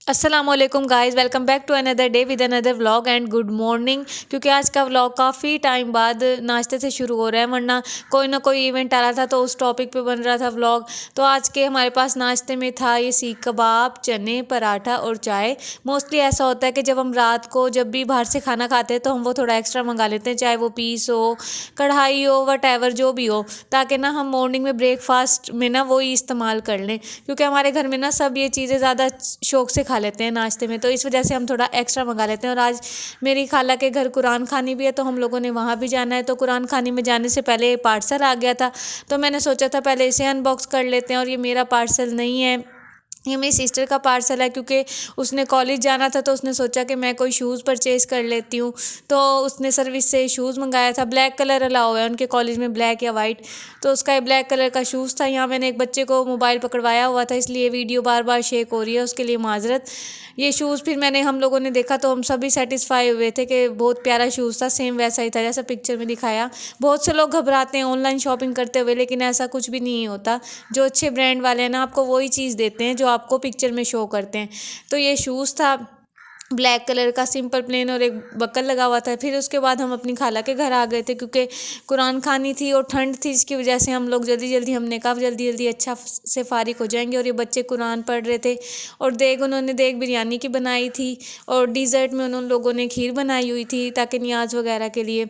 Aslam guys, welcome back to another day with another vlog and good morning. क्योंकि आज का vlog काफ़ी time बाद नाश्ते से शुरू हो रहा है, वरना कोई ना कोई इवेंट आ रहा था तो उस टॉपिक पे बन रहा था व्लॉग। तो आज के हमारे पास नाश्ते में था ये सीख कबाब, चने, पराठा और चाय। मोस्टली ऐसा होता है कि जब हम रात को जब भी बाहर से खाना खाते हैं तो हम वो थोड़ा एक्स्ट्रा मंगा लेते हैं, चाहे वो पीस हो, कढ़ाई हो, वट जो भी हो, ताकि ना हम मॉर्निंग में ब्रेकफास्ट में ना वो ही इस्तेमाल कर लें। क्योंकि हमारे घर में ना सब ये चीज़ें ज़्यादा शौक से खा लेते हैं नाश्ते में, तो इस वजह से हम थोड़ा एक्स्ट्रा मंगा लेते हैं। और आज मेरी खाला के घर कुरान खानी भी है, तो हम लोगों ने वहाँ भी जाना है। तो कुरान खानी में जाने से पहले पार्सल आ गया था, तो मैंने सोचा था पहले इसे अनबॉक्स कर लेते हैं। और ये मेरा पार्सल नहीं है, ये मेरी सिस्टर का पार्सल है। क्योंकि उसने कॉलेज जाना था तो उसने सोचा कि मैं कोई शूज़ परचेज़ कर लेती हूँ, तो उसने सर्विस से शूज़ मंगाया था। ब्लैक कलर अलाउ है उनके कॉलेज में, ब्लैक या वाइट, तो उसका ये ब्लैक कलर का शूज़ था। यहाँ मैंने एक बच्चे को मोबाइल पकड़वाया हुआ था, इसलिए वीडियो बार बार शेक हो रही है, उसके लिए माजरत। ये शूज़ फिर हम लोगों ने देखा तो हम सभी सेटिस्फाई हुए थे कि बहुत प्यारा शूज़ था, सेम वैसा ही था जैसा पिक्चर में दिखाया। बहुत से लोग घबराते हैं ऑनलाइन शॉपिंग करते हुए, लेकिन ऐसा कुछ भी नहीं होता। जो अच्छे ब्रांड वाले हैं ना, आपको वही चीज़ देते हैं जो आपको पिक्चर में शो करते हैं। तो ये शूज़ था ब्लैक कलर का, सिंपल प्लेन, और एक बक्कल लगा हुआ था। फिर उसके बाद हम अपनी खाला के घर आ गए थे, क्योंकि कुरान खानी थी और ठंड थी, जिसकी वजह से हम लोग जल्दी जल्दी, हमने कहा जल्दी जल्दी अच्छा से फारिग हो जाएंगे। और ये बच्चे कुरान पढ़ रहे थे, और उन्होंने देग बिरयानी की बनाई थी, और डिज़र्ट में उन लोगों ने खीर बनाई हुई थी ताकि नियाज वगैरह के लिए।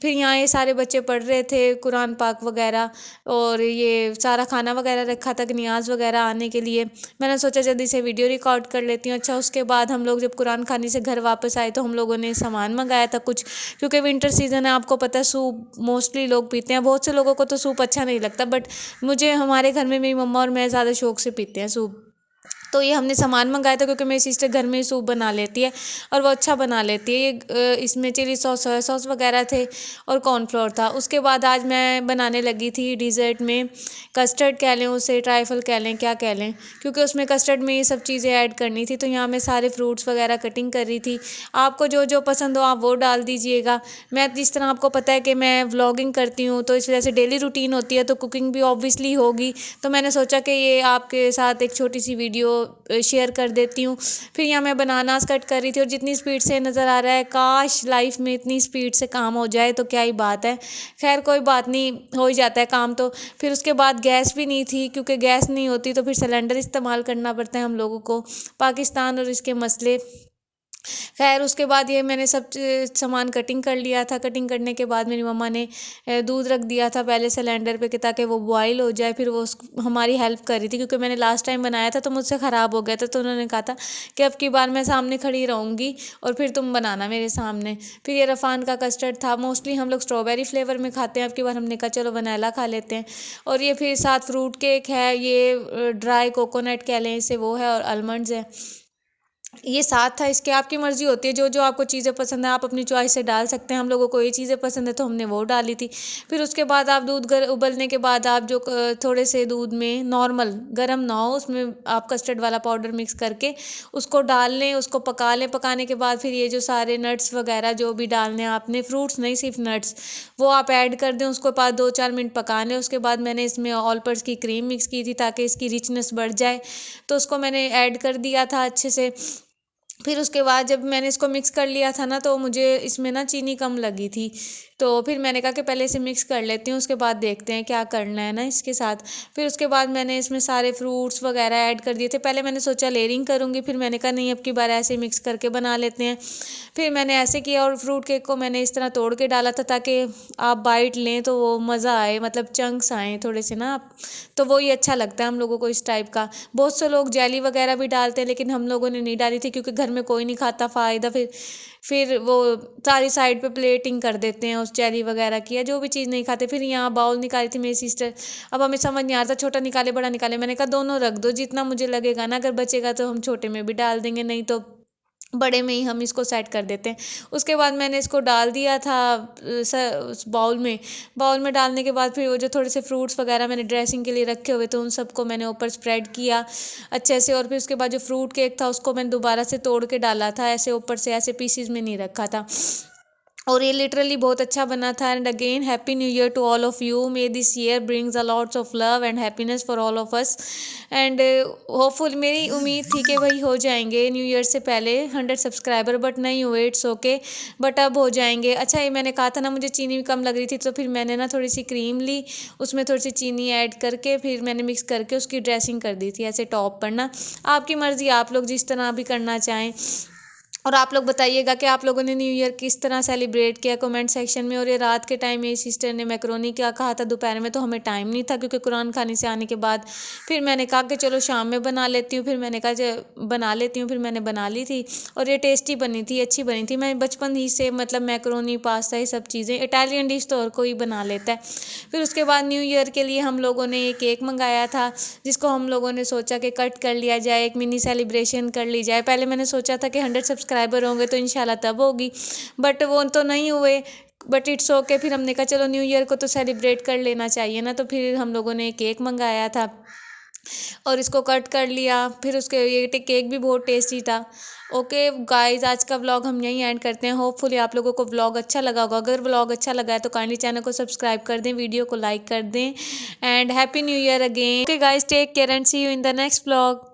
फिर यहाँ ये सारे बच्चे पढ़ रहे थे कुरान पाक वगैरह, और ये सारा खाना वगैरह रखा था कि नियाज वगैरह आने के लिए। मैंने सोचा जल्दी से वीडियो रिकॉर्ड कर लेती हूँ। अच्छा, उसके बाद हम लोग जब कुरान खाने से घर वापस आए तो हम लोगों ने सामान मंगाया था कुछ, क्योंकि विंटर सीज़न है, आपको पता है सूप मोस्टली लोग पीते हैं। बहुत से लोगों को तो सूप अच्छा नहीं लगता, बट मुझे, हमारे घर में मेरी मम्मा और मैं ज़्यादा शौक से पीते हैं सूप। तो ये हमने सामान मंगाया था, क्योंकि मेरी सिस्टर घर में ही सूप बना लेती है और वो अच्छा बना लेती है। ये इसमें चिली सॉस, सोया सॉस वगैरह थे और कॉर्नफ्लोर था। उसके बाद आज मैं बनाने लगी थी डिज़र्ट में कस्टर्ड कह लें उसे, ट्राइफल कह लें, क्या कह लें, क्योंकि उसमें कस्टर्ड में ये सब चीज़ें ऐड करनी थी। तो यहाँ मैं सारे फ्रूट्स वगैरह कटिंग कर रही थी। आपको जो जो पसंद हो आप वो डाल दीजिएगा। मैं जिस तरह, आपको पता है कि मैं व्लॉगिंग करती हूँ, तो इस वजह से डेली रूटीन होती है, तो कुकिंग भी ऑब्वियसली होगी। तो मैंने सोचा कि ये आपके साथ एक छोटी सी वीडियो शेयर कर देती हूँ। फिर यहाँ मैं बनानास कट कर रही थी, और जितनी स्पीड से नज़र आ रहा है, काश लाइफ में इतनी स्पीड से काम हो जाए तो क्या ही बात है। खैर कोई बात नहीं, हो ही जाता है काम तो। फिर उसके बाद गैस भी नहीं थी, क्योंकि गैस नहीं होती तो फिर सिलेंडर इस्तेमाल करना पड़ता है हम लोगों को, पाकिस्तान और इसके मसले। खैर उसके बाद ये मैंने सब सामान कटिंग कर लिया था। कटिंग करने के बाद मेरी मम्मा ने दूध रख दिया था पहले सिलेंडर पे कि ताकि वो बॉयल हो जाए। फिर वो हमारी हेल्प कर रही थी, क्योंकि मैंने लास्ट टाइम बनाया था तो मुझसे ख़राब हो गया था, तो उन्होंने कहा था कि अब की बार मैं सामने खड़ी रहूँगी और फिर तुम बनाना मेरे सामने। फिर ये रफ़ान का कस्टर्ड था, मोस्टली हम लोग स्ट्रॉबेरी फ्लेवर में खाते हैं, अब की बार हमने कहा चलो वनीला खा लेते हैं। और ये फिर साथ फ्रूट केक है, ये ड्राई कोकोनट कह लें इसे, वो है, और आलमंड्स है, ये साथ था। इसके आपकी मर्ज़ी होती है, जो जो आपको चीज़ें पसंद है आप अपनी चॉइस से डाल सकते हैं। हम लोगों को ये चीज़ें पसंद है तो हमने वो डाली थी। फिर उसके बाद आप दूध उबलने के बाद आप जो थोड़े से दूध में, नॉर्मल गर्म ना हो, उसमें आप कस्टर्ड वाला पाउडर मिक्स करके उसको डाल लें, उसको पका लें। पकाने के बाद फिर ये जो सारे नट्स वगैरह जो भी डालने हैं आपने, फ्रूट्स नहीं सिर्फ नट्स, वो आप ऐड कर दें। उसको बाद 2-4 मिनट पका लें। उसके बाद मैंने इसमें ऑल पर्स की क्रीम मिक्स की थी ताकि इसकी रिचनेस बढ़ जाए, तो उसको मैंने ऐड कर दिया था अच्छे से। फिर उसके बाद जब मैंने इसको मिक्स कर लिया था ना, तो मुझे इसमें ना चीनी कम लगी थी, तो फिर मैंने कहा कि पहले इसे मिक्स कर लेती हूँ, उसके बाद देखते हैं क्या करना है ना इसके साथ। फिर उसके बाद मैंने इसमें सारे फ्रूट्स वगैरह ऐड कर दिए थे। पहले मैंने सोचा लेयरिंग करूँगी, फिर मैंने कहा नहीं, अब की बार ऐसे मिक्स करके बना लेते हैं। फिर मैंने ऐसे किया, और फ्रूट केक को मैंने इस तरह तोड़ के डाला था ताकि आप बाइट लें तो वो मज़ा आए, मतलब चंक्स आएँ थोड़े से ना आप, तो वो ही अच्छा लगता है हम लोगों को इस टाइप का। बहुत से लोग जेली वगैरह भी डालते हैं, लेकिन हम लोगों ने नहीं डाली थी, क्योंकि घर में कोई नहीं खाता फ़ायदा। फिर वो सारी साइड पे प्लेटिंग कर देते हैं उस जेली वगैरह की, या जो भी चीज़ नहीं खाते। फिर यहाँ बाउल निकाली थी मेरी सिस्टर, अब हमें समझ नहीं आ रहा था छोटा निकाले बड़ा निकाले। मैंने कहा दोनों रख दो, जितना मुझे लगेगा ना, अगर बचेगा तो हम छोटे में भी डाल देंगे, नहीं तो बड़े में ही हम इसको सेट कर देते हैं। उसके बाद मैंने इसको डाल दिया था उस बाउल में डालने के बाद फिर वो जो थोड़े से फ्रूट्स वगैरह मैंने ड्रेसिंग के लिए रखे हुए थे, उन सबको मैंने ऊपर स्प्रेड किया अच्छे से। और फिर उसके बाद जो फ्रूट केक था उसको मैंने दोबारा से तोड़ के डाला था, ऐसे ऊपर से, ऐसे पीसीज में नहीं रखा था। और ये लिटरली बहुत अच्छा बना था। And again happy new year to all of you, may this year brings a lots of love and happiness for all of us. And hopeful, मेरी उम्मीद थी कि वही हो जाएंगे न्यू ईयर से पहले 100 सब्सक्राइबर, बट नहीं हुए, इट्स ओके, बट अब हो जाएंगे। अच्छा, ये मैंने कहा था ना मुझे चीनी भी कम लग रही थी, तो फिर मैंने ना थोड़ी सी क्रीम ली, उसमें थोड़ी सी चीनी ऐड करके फिर मैंने मिक्स करके उसकी ड्रेसिंग कर दी थी ऐसे टॉप पर ना। आपकी मर्ज़ी, आप लोग जिस तरह भी करना चाहें। और आप लोग बताइएगा कि आप लोगों ने न्यू ईयर किस तरह सेलिब्रेट किया कमेंट सेक्शन में। और ये रात के टाइम मेरी सिस्टर ने मैक्रोनी क्या कहा था दोपहर में, तो हमें टाइम नहीं था क्योंकि कुरान खाने से आने के बाद फिर मैंने कहा कि चलो शाम में बना लेती हूँ। फिर मैंने कहा बना लेती हूँ, फिर मैंने बना ली थी और ये टेस्टी बनी थी, अच्छी बनी थी। मैं बचपन ही से मतलब मैक्रोनी पास्ता ये सब चीज़ें, इटालियन डिश तो और कोई बना लेता है। फिर उसके बाद न्यू ईयर के लिए हम लोगों ने ये केक मंगाया था, जिसको हम लोगों ने सोचा कि कट कर लिया जाए, एक मिनी सेलिब्रेशन कर ली जाए। पहले मैंने सोचा था कि 100 सब्सक्राइबर होंगे तो इंशाल्लाह तब होगी, बट वो तो नहीं हुए। बट इट्स ओके, फिर हमने कहा चलो न्यू ईयर को तो सेलिब्रेट कर लेना चाहिए ना, तो फिर हम लोगों ने केक मंगाया था और इसको कट कर लिया। फिर उसके ये केक भी बहुत टेस्टी था। ओके गाइस, आज का व्लॉग हम यहीं एंड करते हैं। होपफुली आप लोगों को व्लॉग अच्छा लगा होगा। अगर व्लॉग अच्छा लगा है तो काइंडली चैनल को सब्सक्राइब कर दें, वीडियो को लाइक कर दें and happy new year again. Okay guys, take care and see you in the next vlog.